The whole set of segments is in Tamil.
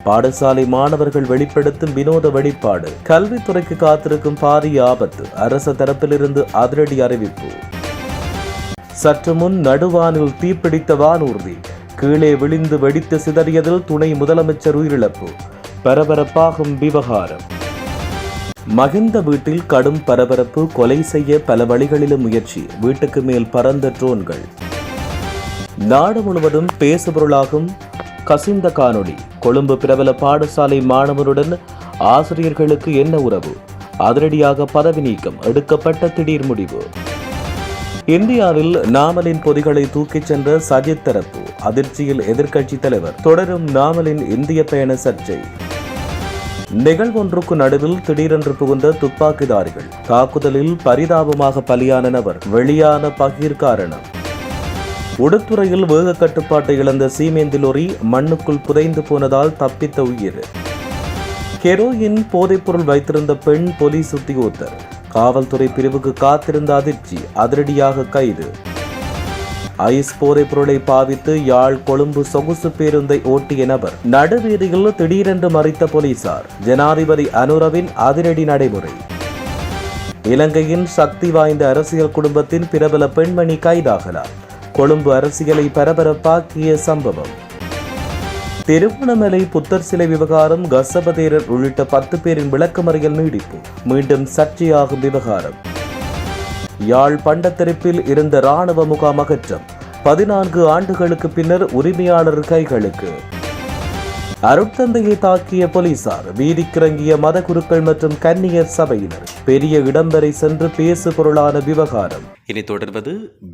பாடசாலை மாணவர்கள் வெளிப்படுத்தும் வினோத வெளிப்பாடு. கல்வித்துறைக்கு காத்திருக்கும் பாரிய ஆபத்து. அரசு தரப்பிலிருந்து அதிரடி அறிவிப்பு. சற்று முன் நடுவானில் தீப்பிடித்த வானூர்தி கீழே விழுந்து வெடித்து சிதறியதில் துணை முதலமைச்சர் உயிரிழப்பு. பரபரப்பாகும் விவகாரம். மகிந்த வீட்டில் கடும் பரபரப்பு. கொலை செய்ய பல வழிகளிலும் முயற்சி. வீட்டுக்கு மேல் பறந்த ட்ரோன்கள். நாடு முழுவதும் பேசுபொருளாகும் கசிந்த காணொளி. கொழும்பு பிரபல பாடசாலை மாணவருடன் ஆசிரியர்களுக்கு என்ன உறவு? அதிரடியாக பதவி நீக்கம். எடுக்கப்பட்ட திடீர் முடிவு. இந்தியாவில் நாமலின் பொதிகளை தூக்கிச் சென்ற சஜித் தரப்பு. அதிர்ச்சியில் எதிர்க்கட்சித் தலைவர். தொடரும் நாமலின் இந்திய பயண சர்ச்சை. நிகழ்வொன்றுக்கு நடுவில் திடீரென்று புகுந்த துப்பாக்கிதாரிகள். தாக்குதலில் பரிதாபமாக பலியான நபர். வெளியான பகீர் காரணம். உடுத்துறையில் வேக கட்டுப்பாட்டை இழந்த சீமேந்தி லொரி மண்ணுக்குள் புதைந்து போனதால் தப்பித்த உயிர். ஹெரோயின் போதைப்பொருள் வைத்திருந்த பெண் போலீஸ் உத்தியோகத்தர். காவல்துறை பிரிவுக்கு காத்திருந்த அதிர்ச்சி. அதிரடியாக கைது. ஐஸ் போதைப் பொருளை பாவித்து யாழ் கொழும்பு சொகுசு பேருந்தை ஓட்டிய நபர். நடுவீதியில் திடீரென்று மறித்த போலீசார். ஜனாதிபதி அனுரவின் அதிரடி நடைமுறை. இலங்கையின் சக்தி வாய்ந்த அரசியல் குடும்பத்தின் பிரபல பெண்மணி கைதாகலாம். கொழும்பு அரசியலை பரபரப்பாக்கிய சம்பவம். திருவண்ணாமலை புத்தர் சிலை விவகாரம். கசபதேரர் உள்ளிட்ட 10 பேரின் விளக்கமறியல் நீடிப்பு. மீண்டும் சர்ச்சையாகும் விவகாரம். யாழ் பண்டத்தெருப்பில் இருந்த இராணுவ முகாம் அகற்றம். 14 ஆண்டுகளுக்கு பின்னர் உரிமையாளர் கைகளுக்கு. அருட்தந்தையை தாக்கிய போலீசார். வீதிக்கிறங்கிய மத குருக்கள் மற்றும் கன்னியர் சபையினர். பெரிய இடம் வரை சென்று பேசு பொருளான விவகாரம். இனி தொடர்வது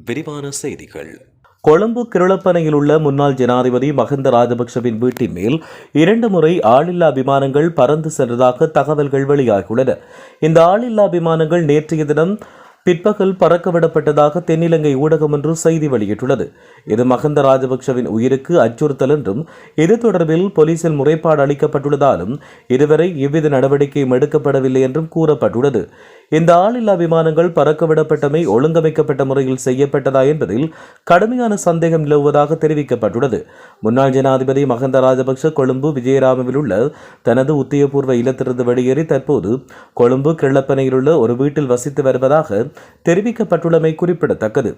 விரிவான செய்திகள். கொழும்பு கிருளப்பனையில் உள்ள முன்னாள் ஜனாதிபதி மஹிந்த ராஜபக்சவின் வீட்டின் மேல் 2 முறை ஆளில்லா விமானங்கள் பறந்து சென்றதாக தகவல்கள் வெளியாகியுள்ளன. இந்த ஆளில்லா விமானங்கள் நேற்றைய தினம் பிற்பகல் பறக்கவிடப்பட்டதாக தென்னிலங்கை ஊடகம் ஒன்று செய்தி வெளியிட்டுள்ளது. இது மஹிந்த ராஜபக்சவின் உயிருக்கு அச்சுறுத்தல் என்றும் இது தொடர்பில் போலீசில் முறைப்பாடு அளிக்கப்பட்டுள்ளதாலும் இதுவரை எவ்வித நடவடிக்கையும் எடுக்கப்படவில்லை என்றும் கூறப்பட்டுள்ளது. இந்த ஆளில்லா விமானங்கள் பறக்கவிடப்பட்டமை ஒழுங்கமைக்கப்பட்ட முறையில் செய்யப்பட்டதா என்பதில் கடுமையான சந்தேகம் நிலவுவதாக தெரிவிக்கப்பட்டுள்ளது. முன்னாள் ஜனாதிபதி மஹிந்த ராஜபக்ச கொழும்பு விஜயராமவில் உள்ள தனது உத்தியோகபூர்வ இல்லத்திலிருந்து வெளியேறி தற்போது கொழும்பு கிருளப்பனையில் உள்ள ஒரு வீட்டில் வசித்து வருவதாக தெரிவிக்கப்பட்டுள்ளமை குறிப்பிடத்தக்கது.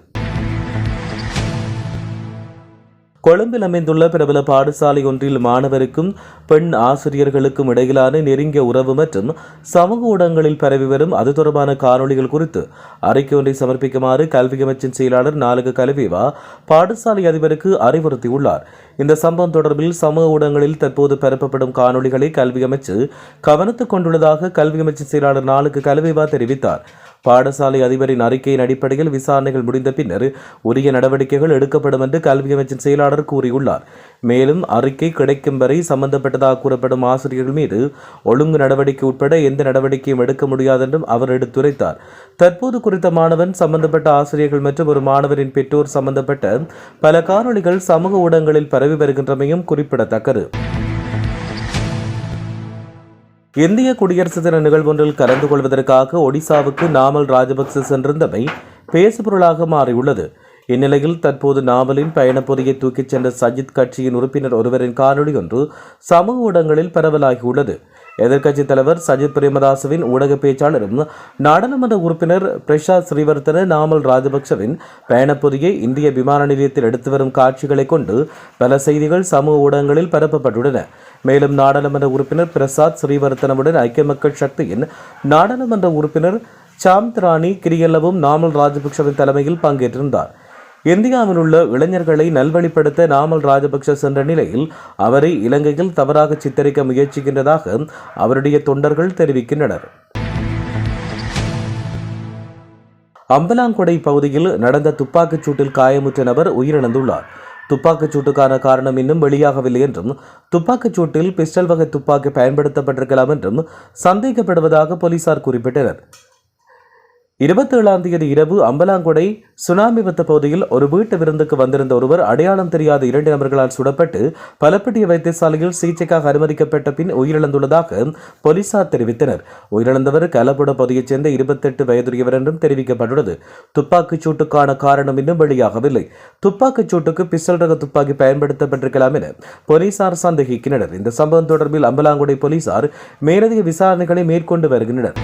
கொழும்பில் அமைந்துள்ள பிரபல பாடசாலை ஒன்றில் மாணவருக்கும் பெண் ஆசிரியர்களுக்கும் இடையிலான நெருங்கிய உறவு மற்றும் சமூக ஊடகங்களில் பரவி வரும் அது தொடர்பான காணொலிகள் குறித்து அறிக்கை ஒன்றை சமர்ப்பிக்குமாறு கல்வி அமைச்சின் செயலாளர் நாலக கலவேவா பாடசாலை அதிபருக்கு அறிவுறுத்தியுள்ளார். இந்த சம்பவம் தொடர்பில் சமூக ஊடகங்களில் தற்போது பரப்பப்படும் காணொலிகளை கல்வி அமைச்சு கவனித்துக் கொண்டுள்ளதாக கல்வி அமைச்சின் செயலாளர் நாலக கலவேவா தெரிவித்தார். பாடசாலை அதிபரின் அறிக்கையின் அடிப்படையில் விசாரணைகள் முடிந்த பின்னர் உரிய நடவடிக்கைகள் எடுக்கப்படும் என்று கல்வி அமைச்சின் செயலாளர் கூறியுள்ளார். மேலும் அறிக்கை கிடைக்கும் வரை சம்பந்தப்பட்டதாக கூறப்படும் ஆசிரியர்கள் மீது ஒழுங்கு நடவடிக்கை உட்பட எந்த நடவடிக்கையும் எடுக்க முடியாது என்றும் அவர் எடுத்துரைத்தார். தற்போது குறித்த மாணவன் சம்பந்தப்பட்ட ஆசிரியர்கள் மற்றும் ஒரு மாணவரின் பெற்றோர் சம்பந்தப்பட்ட பல காணொலிகள் சமூக ஊடகங்களில் பரவி வருகின்றமையும் குறிப்பிடத்தக்கது. இந்திய குடியரசு தின நிகழ்வொன்றில் கலந்து கொள்வதற்காக ஒடிசாவுக்கு நாமல் ராஜபக்ச சென்றிருந்தமை பேசுபொருளாக மாறியுள்ளது. இந்நிலையில் தற்போது நாமலின் பயணப்பொதியை தூக்கிச் சென்ற சஜித் கட்சியின் உறுப்பினர் ஒருவரின் காணொலி ஒன்று சமூக ஊடகங்களில் பரவலாகியுள்ளது. எதிர்க்கட்சித் தலைவர் சஜித் பிரேமதாசவின் ஊடக பேச்சாளரும் நாடாளுமன்ற உறுப்பினர் பிரசாத் ஸ்ரீவர்தன நாமல் ராஜபக்சவின் பயணப்பொதியை இந்திய விமான நிலையத்தில் எடுத்து வரும் காட்சிகளை கொண்டு பல செய்திகள் சமூக ஊடகங்களில் பரப்பப்பட்டுள்ளன. மேலும் நாடாளுமன்ற உறுப்பினர் பிரசாத் ஸ்ரீவர்தனவுடன் ஐக்கிய மக்கள் சக்தியின் நாடாளுமன்ற உறுப்பினர் சாம்த்ராணி கிரியல்லவும் நாமல் ராஜபக்சவின் தலைமையில் பங்கேற்றிருந்தார். இந்தியாவில் உள்ள இளைஞர்களை நல்வழிப்படுத்த நாமல் ராஜபக்ச சென்ற நிலையில் அவரை இலங்கையில் தவறாக சித்தரிக்க முயற்சிக்கின்றதாக அவருடைய தொண்டர்கள் தெரிவிக்கின்றனர். அம்பலாங்கொடை பகுதியில் நடந்த துப்பாக்கிச் சூட்டில் காயமுற்ற நபர் உயிரிழந்துள்ளார். துப்பாக்கிச் சூட்டுக்கான காரணம் இன்னும் வெளியாகவில்லை என்றும் துப்பாக்கிச் சூட்டில் பிஸ்டல் வகை துப்பாக்கி பயன்படுத்தப்பட்டிருக்கலாம் என்றும் சந்தேகப்படுவதாக போலீசார் குறிப்பிட்டனர். 27ஆம் தேதி இரவு அம்பலாங்கொடை சுனாமி விபத்து பகுதியில் ஒரு வீட்டு விருந்துக்கு வந்திருந்த ஒருவர் அடையாளம் தெரியாத 2 நபர்களால் சுடப்பட்டு பலப்பட்டிய வைத்தியசாலையில் சிகிச்சைக்காக அனுமதிக்கப்பட்ட பின் உயிரிழந்துள்ளதாக போலீசார் தெரிவித்தனர். உயிரிழந்தவர் கலபுட பகுதியைச் சேர்ந்த 28 வயதுடையவர் என்றும் தெரிவிக்கப்பட்டுள்ளது. துப்பாக்கிச் சூட்டுக்கான காரணம் இன்னும் வெளியாகவில்லை. துப்பாக்கிச் சூட்டுக்கு பிஸ்டல் ரக துப்பாக்கி பயன்படுத்தப்பட்டிருக்கலாம் என போலீசார் சந்தேகிக்கின்றனர். இந்த சம்பவம் தொடர்பில் அம்பலாங்கொடை போலீசார் மேலதிக விசாரணைகளை மேற்கொண்டு வருகின்றனர்.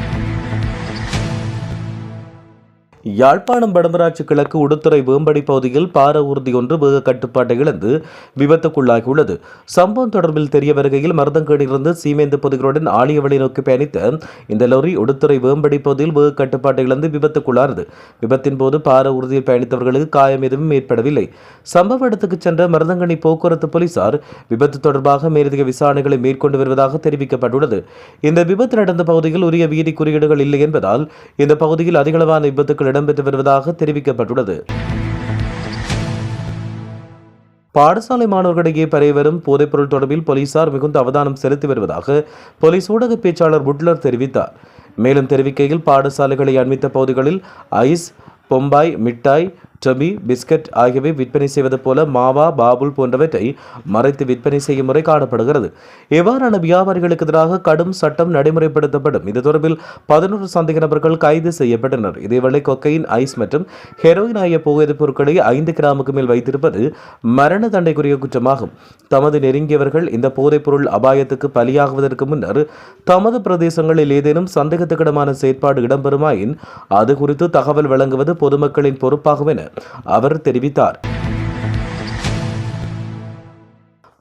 யாழ்ப்பாணம் வடமராட்சி கிழக்கு உடுத்துறை வேம்படி பகுதியில் பார ஊர்தி ஒன்று வேக கட்டுப்பாட்டை இழந்து விபத்துக்குள்ளாகியுள்ளது. சம்பவம் தொடர்பில் தெரிய வருகையில் மருதங்கேடிலிருந்து சீமேந்து பொதிகளுடன் ஆலியவழி நோக்கி பயணித்த இந்த லொரி உடுத்துறை வேம்படி பகுதியில் வேக கட்டுப்பாட்டை இழந்து விபத்துக்குள்ளானது. விபத்தின் போது பார ஊர்தியில் பயணித்தவர்களுக்கு காயம் எதுவும் ஏற்படவில்லை. சம்பவ இடத்துக்கு சென்ற மருதங்கணி போக்குவரத்து போலீசார் விபத்து தொடர்பாக மேலதிக விசாரணைகளை மேற்கொண்டு வருவதாக தெரிவிக்கப்பட்டுள்ளது. இந்த விபத்து நடந்த பகுதியில் உரிய வீதி குறியீடுகள் இல்லை என்பதால் இந்த பகுதியில் அதிகளவான விபத்துக்கள் இடம்பெற்று வருவதாக தெரிவிக்கப்பட்டுள்ளது. பாடசாலை மாணவர்களிடையே பரவி வரும் போதைப்பொருள் தொடர்பில் போலீசார் மிகுந்த அவதானம் செலுத்தி வருவதாக போலீஸ் ஊடக பேச்சாளர் புட்லர் தெரிவித்தார். மேலும் தெரிவிக்கையில் பாடசாலைகளை அண்மித்த பகுதிகளில் ஐஸ், பொம்பாய், மிட்டாய், டபி, பிஸ்கட் ஆகியவை விற்பனை செய்வது போல மாவா, பாபுல் போன்றவற்றை மறைத்து விற்பனை செய்யும் முறை காணப்படுகிறது. இவ்வாறான வியாபாரிகளுக்கு எதிராக கடும் சட்டம் நடைமுறைப்படுத்தப்படும். இது தொடர்பில் 11 சந்தேக நபர்கள் கைது செய்யப்பட்டனர். இதேவேளை கொக்கையின், ஐஸ் மற்றும் ஹெரோயின் ஆகிய புகையிலைப் பொருட்களை 5 கிராமுக்கு மேல் வைத்திருப்பது மரண தண்டைக்குரிய குற்றமாகும். தமது நெருங்கியவர்கள் இந்த போதைப்பொருள் அபாயத்துக்கு பலியாகுவதற்கு முன்னர் தமது பிரதேசங்களில் ஏதேனும் சந்தேகத்துக்கிடமான செயற்பாடு இடம்பெறுமாயின் அது குறித்து தகவல் வழங்குவது பொதுமக்களின் பொறுப்பாகும் என அவர் தெரிவித்தார்.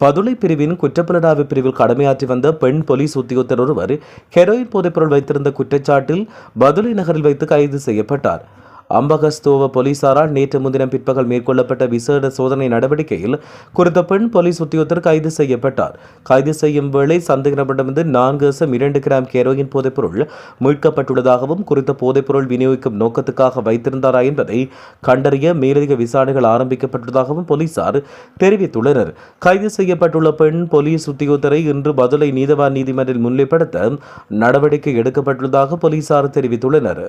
பதுளை பிரிவின் குற்றப்புலனாய்வு பிரிவில் கடமையாற்றி வந்த பெண் போலீஸ் உத்தியோகத்தர் ஒருவர் ஹெரோயின் போதைப்பொருள் வைத்திருந்த குற்றச்சாட்டில் பதுளை நகரில் வைத்து கைது செய்யப்பட்டார். அம்பகஸ்தோவ போலீசாரால் நேற்று முன்தினம் பிற்பகல் மேற்கொள்ளப்பட்ட விசேட சோதனை நடவடிக்கையில் குறித்த பெண் போலீஸ் உத்தியோகத்தர் கைது செய்யப்பட்டார். கைது செய்யும் வேளை சந்தேக நபரிடமிருந்து 4.2 கிராம் ஹெரோயின் போதைப்பொருள் மீட்கப்பட்டுள்ளதாகவும் குறித்த போதைப்பொருள் விநியோகிக்கும் நோக்கத்துக்காக வைத்திருந்தாரா என்பதை கண்டறிய மேலதிக விசாரணைகள் ஆரம்பிக்கப்பட்டுள்ளதாகவும் போலீசார் தெரிவித்துள்ளனர். கைது செய்யப்பட்டுள்ள பெண் போலீஸ் உத்தியோகத்தரை இன்று பதுளை நீதவான் நீதிமன்றில் முன்னிலைப்படுத்த நடவடிக்கை எடுக்கப்பட்டுள்ளதாக போலீசார் தெரிவித்துள்ளனர்.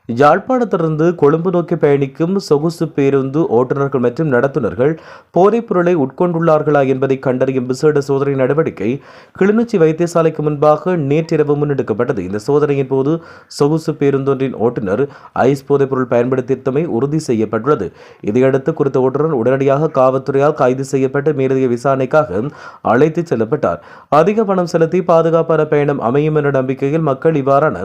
யாழ்ப்பாணத்திலிருந்து கொழும்பு நோக்கி பயணிக்கும் சொகுசு பேருந்து ஓட்டுநர்கள் மற்றும் நடத்துனர்கள் போதைப் பொருளை உட்கொண்டுள்ளார்களா என்பதை கண்டறியும் விசேட சோதனை நடவடிக்கை கிளிநொச்சி வைத்தியசாலைக்கு முன்பாக நேற்றிரவு முன்னெடுக்கப்பட்டது. இந்த சோதனையின் போது சொகுசு பேருந்தொன்றின் ஓட்டுநர் ஐஸ் போதைப் பொருள் பயன்படுத்தியமை உறுதி செய்யப்பட்டுள்ளது. இதையடுத்து குறித்த ஓட்டுநர் உடனடியாக காவல்துறையால் கைது செய்யப்பட்டு மேலதிக விசாரணைக்காக அழைத்துச் செல்லப்பட்டார். அதிக பணம் செலுத்தி பாதுகாப்பான பயணம் அமையும் என்ற நம்பிக்கையில் மக்கள் இவ்வாறான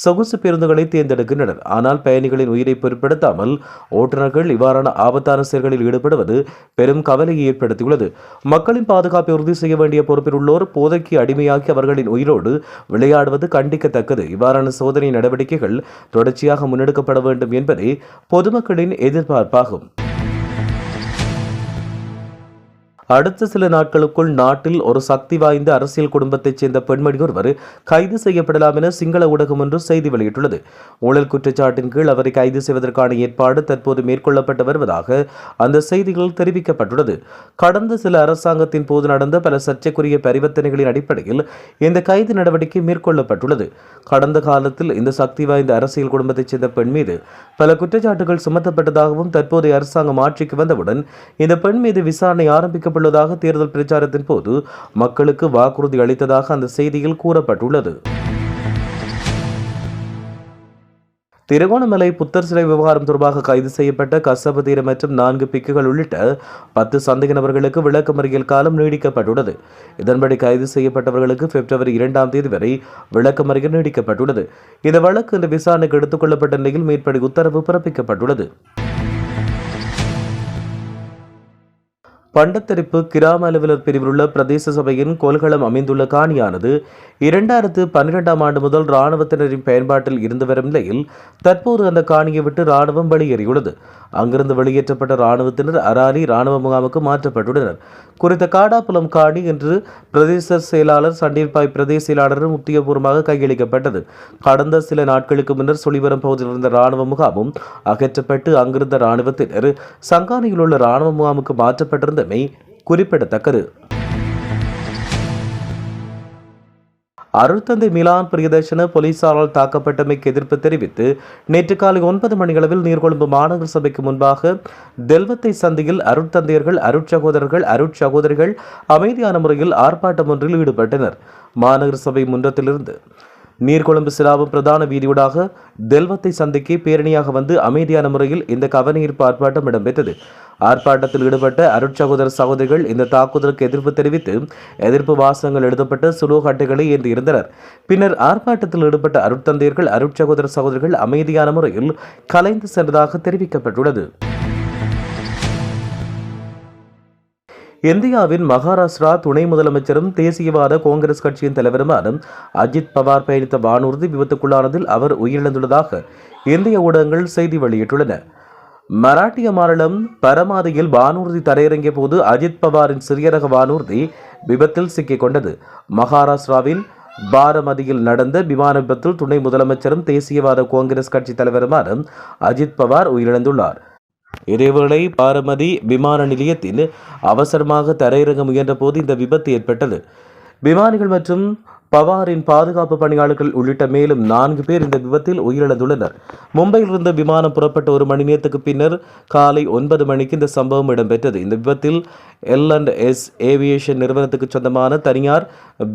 சொகுசு பேருந்துகளை தேர்ந்தெடுக்கின்றனர். ஆனால் பயணிகளின் உயிரை பொருட்படுத்தாமல் ஓட்டுநர்கள் இவ்வாறான ஆபத்தான செயல்களில் ஈடுபடுவது பெரும் கவலையை ஏற்படுத்தியுள்ளது. மக்களின் பாதுகாப்பை உறுதி செய்ய வேண்டிய பொறுப்பில் உள்ளோர் போதைக்கு அடிமையாகி அவர்களின் உயிரோடு விளையாடுவது கண்டிக்கத்தக்கது. இவ்வாறான சோதனை நடவடிக்கைகள் தொடர்ச்சியாக முன்னெடுக்கப்பட வேண்டும் என்பதே பொதுமக்களின் எதிர்பார்ப்பாகும். அடுத்த சில நாட்களுக்குள் நாட்டில் ஒரு சக்தி வாய்ந்த அரசியல் குடும்பத்தைச் சேர்ந்த பெண்மணி ஒருவர் கைது செய்யப்படலாம் என சிங்கள ஊடகம் ஒன்று செய்தி வெளியிட்டுள்ளது. ஊழல் குற்றச்சாட்டின் கீழ் அவரை கைது செய்வதற்கான ஏற்பாடு தற்போது மேற்கொள்ளப்பட்டு வருவதாக அந்த செய்திகளில் தெரிவிக்கப்பட்டுள்ளது. கடந்த சில அரசாங்கத்தின் போது நடந்த பல சர்ச்சைக்குரிய பரிவர்த்தனைகளின் அடிப்படையில் இந்த கைது நடவடிக்கை மேற்கொள்ளப்பட்டுள்ளது. கடந்த காலத்தில் இந்த சக்தி வாய்ந்த அரசியல் குடும்பத்தைச் சேர்ந்த பெண் மீது பல குற்றச்சாட்டுகள் சுமத்தப்பட்டதாகவும் தற்போதைய அரசாங்கம் ஆட்சிக்கு வந்தவுடன் இந்த பெண் மீது விசாரணை ஆரம்பிக்கப்பட்டுள்ளதாக தேர்தல் பிரச்சாரத்தின் போது மக்களுக்கு வாக்குறுதி அளித்ததாக அந்த செய்தியில் கூறப்பட்டுள்ளது. திருகோணமலை புத்தர் சிலை விவகாரம் தொடர்பாக கைது செய்யப்பட்ட கசபதீர மற்றும் 4 பிக்குகள் உள்ளிட்ட 10 சந்தேக நபர்களுக்கு விளக்கமறியல் காலம் நீடிக்கப்பட்டுள்ளது. இதன்படி கைது செய்யப்பட்டவர்களுக்கு பிப்ரவரி 2ஆம் தேதி வரை விளக்கமறியல் நீடிக்கப்பட்டுள்ளது. இந்த வழக்கு இந்த விசாரணைக்கு எடுத்துக் கொள்ளப்பட்ட நிலையில் மேற்படி உத்தரவு பிறப்பிக்கப்பட்டுள்ளது. பண்டத்தரிப்பு கிராம அலுவலர் பிரிவில் உள்ள பிரதேச சபையின் கோல்களம் அமைந்துள்ள காணியானது 2012ஆம் ஆண்டு முதல் இராணுவத்தினரின் பயன்பாட்டில் இருந்து வரும் நிலையில் தற்போது அந்த காணியை விட்டு இராணுவம் வெளியேறியுள்ளது. அங்கிருந்து வெளியேற்றப்பட்ட இராணுவத்தினர் அராலி இராணுவ முகாமுக்கு மாற்றப்பட்டுள்ளனர். குறித்த காடாப்புலம் காணி என்று பிரதேச செயலாளர் சண்டீர்பாய் பிரதேச செயலாளரும் உத்தியோகபூர்வமாக கையளிக்கப்பட்டது. கடந்த சில நாட்களுக்கு முன்னர் சுழிவரம் பகுதியில் இருந்த இராணுவ முகாமும் அகற்றப்பட்டு அங்கிருந்த இராணுவத்தினர் சங்கானியில் உள்ள இராணுவ முகாமுக்கு மாற்றப்பட்டிருந்தமை குறிப்பிடத்தக்கது. அருட்தந்தை மிலான் பிரியதர்ஷன போலீசாரால் தாக்கப்பட்டமைக்கு எதிர்ப்பு தெரிவித்து நேற்று காலை 9 மணியளவில் நீர்கொழும்பு மாநகர சபைக்கு முன்பாக தெல்வத்தை சந்தியில் அருட்தந்தையர்கள் அருட்சகோதரிகள் அமைதியான முறையில் ஆர்ப்பாட்டம் ஒன்றில் ஈடுபட்டனர். மாநகர சபை முன்றத்திலிருந்து நீர்கொழும்பு சிலாபம் பிரதான வீதியூடாக தெல்வத்தை சந்தைக்கு பேரணியாக வந்து அமைதியான முறையில் இந்த கவனஈர்ப்பு ஆர்ப்பாட்டம் இடம்பெற்றது. ஆர்ப்பாட்டத்தில் ஈடுபட்ட சகோதரிகள் இந்த தாக்குதலுக்கு எதிர்ப்பு தெரிவித்து எதிர்ப்பு வாசகங்கள் எழுதப்பட்ட சுலோக அட்டைகளை ஏந்தி இருந்தனர். பின்னர் ஆர்ப்பாட்டத்தில் ஈடுபட்ட அருட்தந்தையர்கள் சகோதரிகள் அமைதியான முறையில் கலைந்து சென்றதாக தெரிவிக்கப்பட்டுள்ளது. இந்தியாவின் மகாராஷ்டிரா துணை முதலமைச்சரும் தேசியவாத காங்கிரஸ் கட்சியின் தலைவருமான அஜித் பவார் பயணித்த வானூர்தி விபத்துக்குள்ளானதில் அவர் உயிரிழந்துள்ளதாக இந்திய ஊடகங்கள் செய்தி வெளியிட்டுள்ளன. மராட்டிய மாநிலம் பரமாதியில் வானூர்தி தரையிறங்கிய போது அஜித் பவாரின் சிறிய ரக வானூர்தி விபத்தில் சிக்கிக் கொண்டது. மகாராஷ்டிராவின் பாரமதியில் நடந்த விமான விபத்தில் துணை முதலமைச்சரும் தேசியவாத காங்கிரஸ் கட்சி தலைவருமான அஜித் பவார் உயிரிழந்துள்ளார். இதேவேளை பாரமதி விமான நிலையத்தில் அவசரமாக தரையிறங்க முயன்ற போது இந்த விபத்து ஏற்பட்டது. விமானிகள் மற்றும் பவாரின் பாதுகாப்பு பணியாளர்கள் உள்ளிட்ட மேலும் 4 பேர் இந்த விபத்தில் உயிரிழந்துள்ளனர். மும்பையிலிருந்து விமானம் புறப்பட்ட 1 மணி நேரத்துக்கு பின்னர் காலை 9 மணிக்கு இந்த சம்பவம் இடம்பெற்றது. இந்த விபத்தில் L&S ஏவியேஷன் நிறுவனத்துக்கு சொந்தமான தனியார்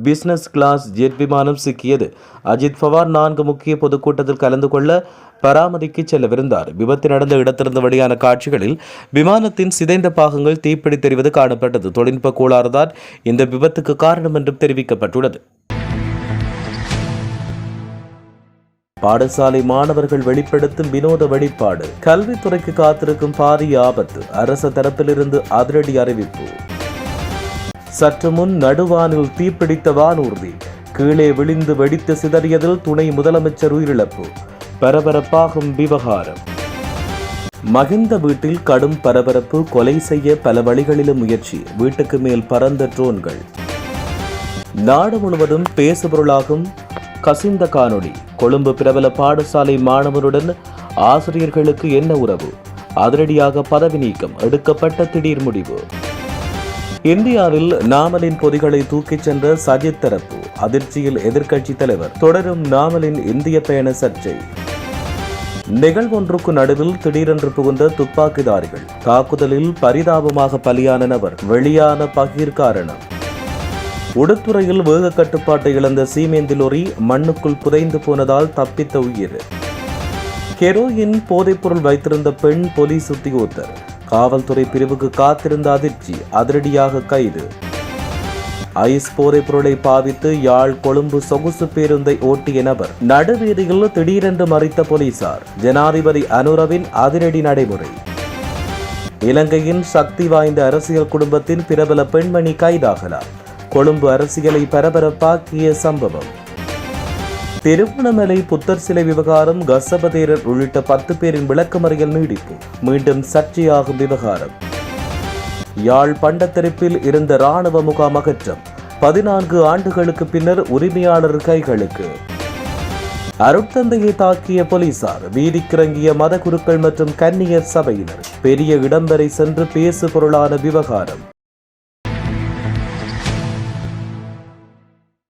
பிசினஸ் கிளாஸ் ஜெட் விமானம் சிக்கியது. அஜித் பவார் 4 முக்கிய பொதுக்கூட்டத்தில் கலந்து கொள்ள பராமதிக்கு செல்லவிருந்தார். விபத்து நடந்த இடத்திலிருந்து வெளியான காட்சிகளில் விமானத்தின் சிதைந்த பாகங்கள் தீப்பிடி தெரிவது காணப்பட்டது. தொழில்நுட்ப கோளாறுதான் இந்த விபத்துக்கு காரணம் என்றும் தெரிவிக்கப்பட்டுள்ளது. பாடசாலை மாணவர்கள் வெளிப்படுத்தும் வினோத வெளிப்பாடு, கல்வித்துறைக்கு காத்திருக்கும் பாரிய ஆபத்து, அரசு தரப்பிலிருந்து அதிரடி அறிவிப்பு. சற்று முன் நடுவானில் தீப்பிடித்த வானூர்தி கீழே விழுந்து வெடித்து சிதறியதில் துணை முதலமைச்சர் உயிரிழப்பு, பரபரப்பாகும் விவகாரம். மகிந்த வீட்டில் கடும் பரபரப்பு, கொலை செய்ய பல வழிகளிலும் முயற்சி, வீட்டுக்கு மேல் பறந்த ட்ரோன்கள். நாடு முழுவதும் பேசுபொருளாகும் கசிந்த காணொளி, கொழும்பு பிரபல பாடசாலை மாணவருடன் ஆசிரியர்களுக்கு என்ன உறவு, அதிரடியாக பதவி நீக்கம், எடுக்கப்பட்ட திடீர் முடிவு. இந்தியாவில் நாமலின் பொதிகளை தூக்கிச் சென்ற சஜித் தரப்பு, அதிர்ச்சியில் எதிர்க்கட்சி தலைவர், தொடரும் நாமலின் இந்திய பயண சர்ச்சை. நிகழ்வொன்றுக்கு நடுவில் திடீரென்று புகுந்த துப்பாக்கிதாரிகள், தாக்குதலில் பரிதாபமாக பலியான நபர், வெளியான பகீர் காரணம். உடுத்துறையில் வேக கட்டுப்பாட்டை இழந்த சீமேந்தி லொரி மண்ணுக்குள் புதைந்து போனதால் தப்பித்த உயிர். ஹெரோயின் போதைப்பொருள் வைத்திருந்த பெண் போலீஸ் உத்தியோகத்தர், காவல்துறை பிரிவுக்கு காத்திருந்த அதிர்ச்சி, அதிரடியாக கைது. ஐஸ் போதைப்பொருளை பாவித்து யாழ் கொழும்பு சொகுசு பேருந்தை ஓட்டிய நபர், நடுவீதியில் திடீரென்று மறித்த போலீசார், ஜனாதிபதி அனுரவின் அதிரடி நடைமுறை. இலங்கையின் சக்தி வாய்ந்த அரசியல் குடும்பத்தின் பிரபல பெண்மணி கைதாகலாம், கொழும்பு அரசியலை பரபரப்பாக்கிய சம்பவம். திருவண்ணாமலை புத்தர் சிலை விவகாரம், கசபதேரர் உள்ளிட்ட 10 பேரின் விளக்கமறியல் நீடிப்பு, மீண்டும் சர்ச்சையாகும் விவகாரம். யாழ் பண்டத்தரிப்பில் இருந்த இராணுவ முகாம் அகற்றம், 14 ஆண்டுகளுக்கு பின்னர் உரிமையாளர் கைகளுக்கு. அருட்தந்தையை தாக்கிய போலீசார், வீதிக்கிறங்கிய மத குருக்கள் மற்றும் கன்னியர் சபையினர், பெரிய இடம் வரை சென்று பேசு பொருளான விவகாரம்.